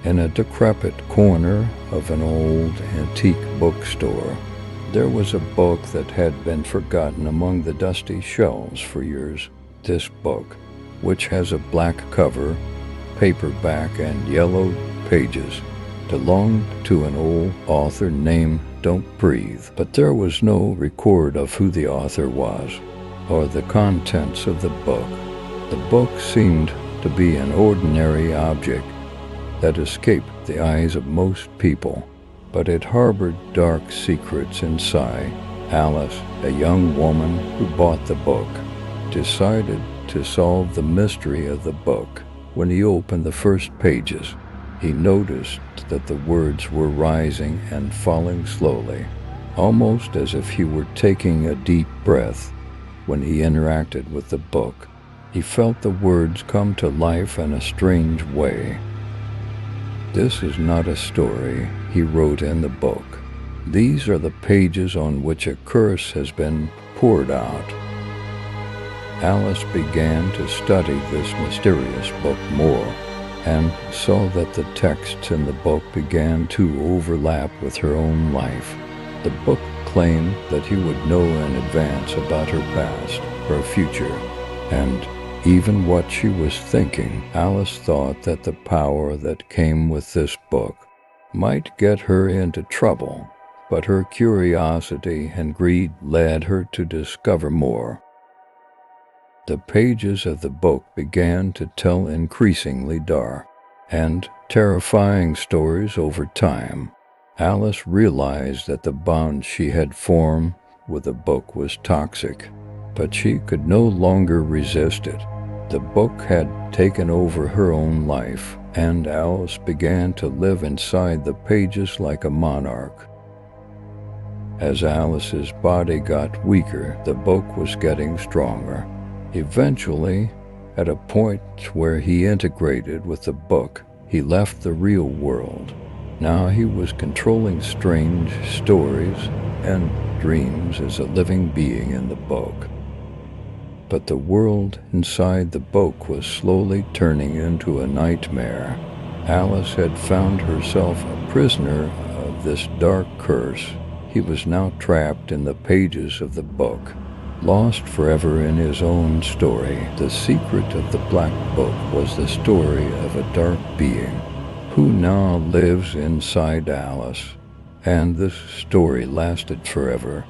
In a decrepit corner of an old antique bookstore, there was a book that had been forgotten among the dusty shelves for years. This book, which has a black cover, paperback, and yellowed pages, belonged to an old author named Don't Breathe, but there was no record of who the author was or the contents of the book. The book seemed to be an ordinary object that escaped the eyes of most people, but it harbored dark secrets inside. Alice, a young woman who bought the book, decided to solve the mystery of the book. When he opened the first pages, he noticed that the words were rising and falling slowly, almost as if he were taking a deep breath. When he interacted with the book, he felt the words come to life in a strange way. "This is not a story," he wrote in the book. "These are the pages on which a curse has been poured out." Alice began to study this mysterious book more and saw that the texts in the book began to overlap with her own life. The book claimed that he would know in advance about her past, her future, and even what she was thinking. Alice thought that the power that came with this book might get her into trouble, but her curiosity and greed led her to discover more. The pages of the book began to tell increasingly dark and terrifying stories over time. Alice realized that the bond she had formed with the book was toxic, but she could no longer resist it. The book had taken over her own life, and Alice began to live inside the pages like a monarch. As Alice's body got weaker, the book was getting stronger. Eventually, at a point where he integrated with the book, he left the real world. Now he was controlling strange stories and dreams as a living being in the book. But the world inside the book was slowly turning into a nightmare. Alice had found herself a prisoner of this dark curse. He was now trapped in the pages of the book, lost forever in his own story. The secret of the Black Book was the story of a dark being who now lives inside Alice, and this story lasted forever.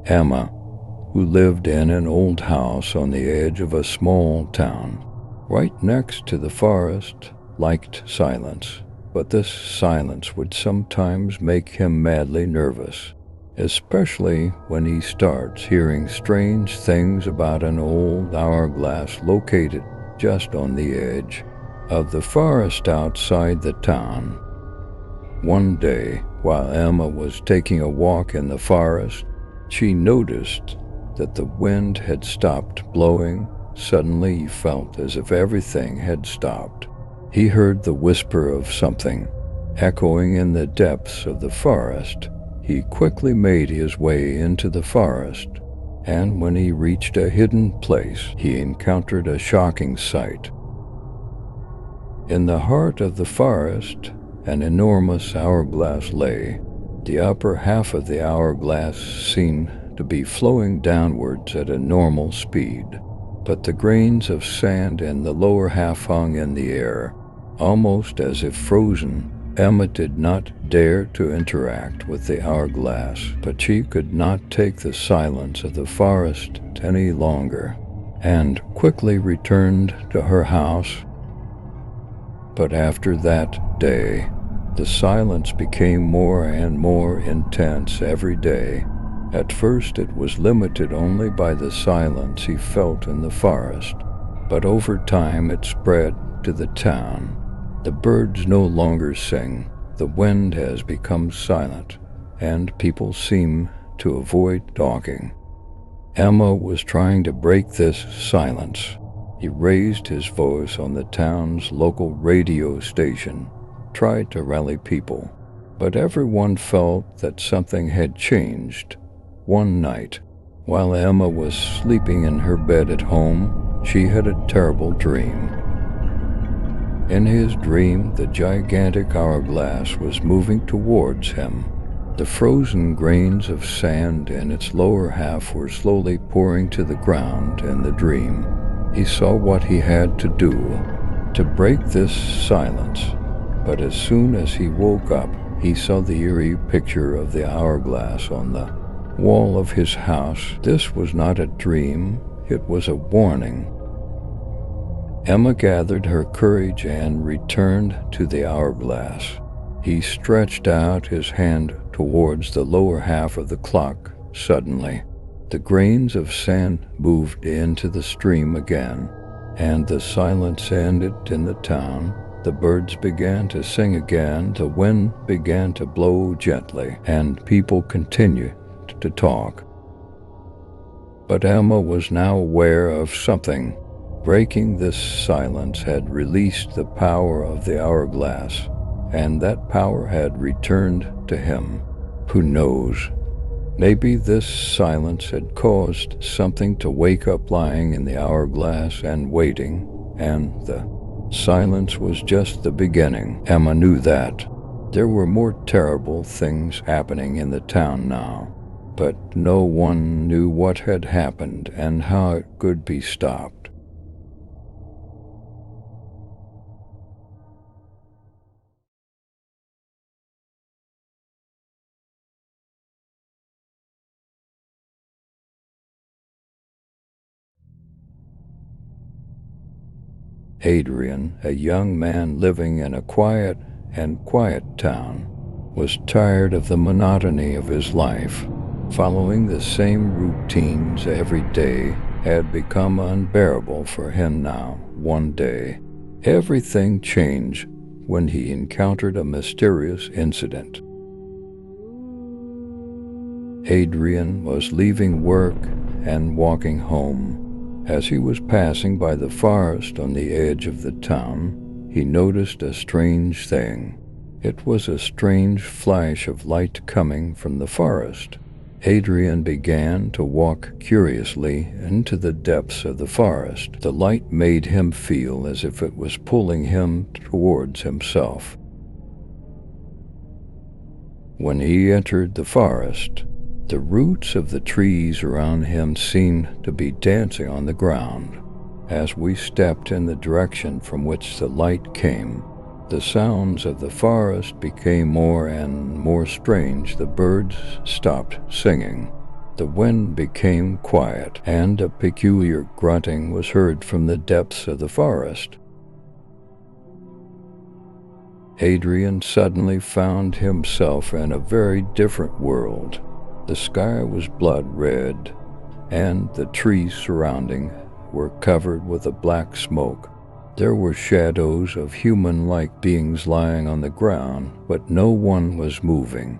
Emma, who lived in an old house on the edge of a small town, right next to the forest, liked silence. But this silence would sometimes make him madly nervous, especially when he starts hearing strange things about an old hourglass located just on the edge of the forest outside the town. One day, while Emma was taking a walk in the forest, she noticed that the wind had stopped blowing. Suddenly he felt as if everything had stopped. He heard the whisper of something echoing in the depths of the forest. He quickly made his way into the forest, and when he reached a hidden place, he encountered a shocking sight. In the heart of the forest, an enormous hourglass lay. The upper half of the hourglass seemed to be flowing downwards at a normal speed, but the grains of sand in the lower half hung in the air, almost as if frozen. Emma did not dare to interact with the hourglass, but she could not take the silence of the forest any longer, and quickly returned to her house. But after that day, the silence became more and more intense every day. At first it was limited only by the silence he felt in the forest, but over time it spread to the town. The birds no longer sing, the wind has become silent, and people seem to avoid talking. Emma was trying to break this silence. He raised his voice on the town's local radio station, tried to rally people, But everyone felt that something had changed. One night, while Emma was sleeping in her bed at home, she had a terrible dream. In his dream, the gigantic hourglass was moving towards him. The frozen grains of sand in its lower half were slowly pouring to the ground in the dream. He saw what he had to do to break this silence, but as soon as he woke up, he saw the eerie picture of the hourglass on the wall of his house. This was not a dream, it was a warning. Emma gathered her courage and returned to the hourglass. He stretched out his hand towards the lower half of the clock. Suddenly, the grains of sand moved into the stream again, and the silence ended in the town. The birds began to sing again, the wind began to blow gently, and people continued to talk. But Emma was now aware of something. Breaking this silence had released the power of the hourglass, and that power had returned to him. Who knows? Maybe this silence had caused something to wake up lying in the hourglass and waiting, and the silence was just the beginning. Emma knew that. There were more terrible things happening in the town now, but no one knew what had happened and how it could be stopped. Adrian, a young man living in a quiet town, was tired of the monotony of his life. Following the same routines every day had become unbearable for him now. One day, everything changed when he encountered a mysterious incident. Adrian was leaving work and walking home. As he was passing by the forest on the edge of the town, he noticed a strange thing. It was a strange flash of light coming from the forest. Adrian began to walk curiously into the depths of the forest. The light made him feel as if it was pulling him towards himself. When he entered the forest, the roots of the trees around him seemed to be dancing on the ground. As we stepped in the direction from which the light came, the sounds of the forest became more and more strange. The birds stopped singing. The wind became quiet, and a peculiar grunting was heard from the depths of the forest. Adrian suddenly found himself in a very different world. The sky was blood red, and the trees surrounding were covered with a black smoke. There were shadows of human-like beings lying on the ground, but no one was moving.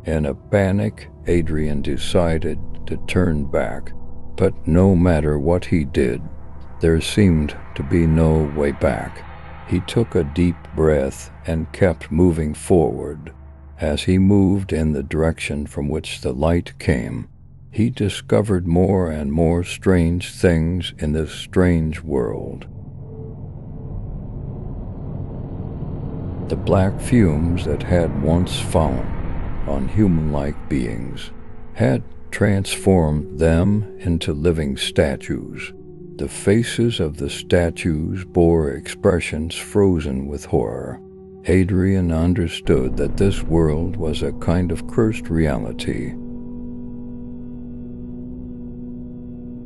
In a panic, Adrian decided to turn back, but no matter what he did, there seemed to be no way back. He took a deep breath and kept moving forward. As he moved in the direction from which the light came, he discovered more and more strange things in this strange world. The black fumes that had once fallen on human-like beings had transformed them into living statues. The faces of the statues bore expressions frozen with horror. Adrian understood that this world was a kind of cursed reality.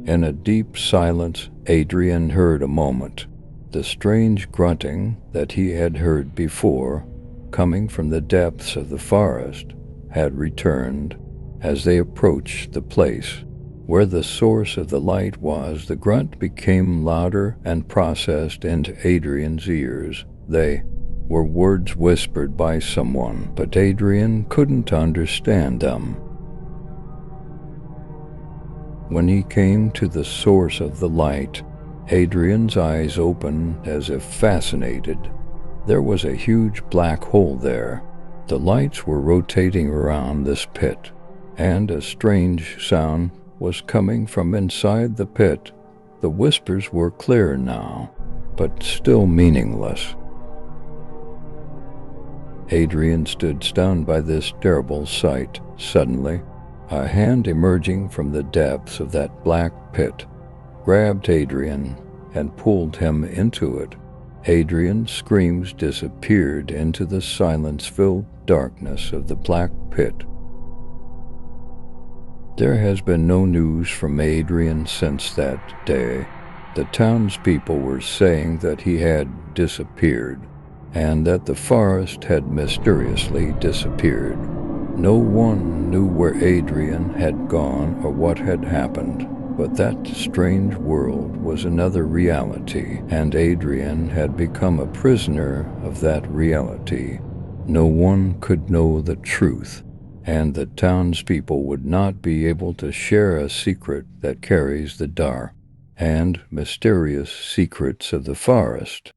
In a deep silence, Adrian heard a moment. The strange grunting that he had heard before, coming from the depths of the forest, had returned. As they approached the place where the source of the light was, the grunt became louder and processed into Adrian's ears. They were words whispered by someone, but Adrian couldn't understand them. When he came to the source of the light, Adrian's eyes opened as if fascinated. There was a huge black hole there. The lights were rotating around this pit, and a strange sound was coming from inside the pit. The whispers were clear now, but still meaningless. Adrian stood stunned by this terrible sight. Suddenly, a hand emerging from the depths of that black pit grabbed Adrian and pulled him into it. Adrian's screams disappeared into the silence-filled darkness of the black pit. There has been no news from Adrian since that day. The townspeople were saying that he had disappeared, and that the forest had mysteriously disappeared. No one knew where Adrian had gone or what had happened. But that strange world was another reality, and Adrian had become a prisoner of that reality. No one could know the truth, and the townspeople would not be able to share a secret that carries the dark and mysterious secrets of the forest.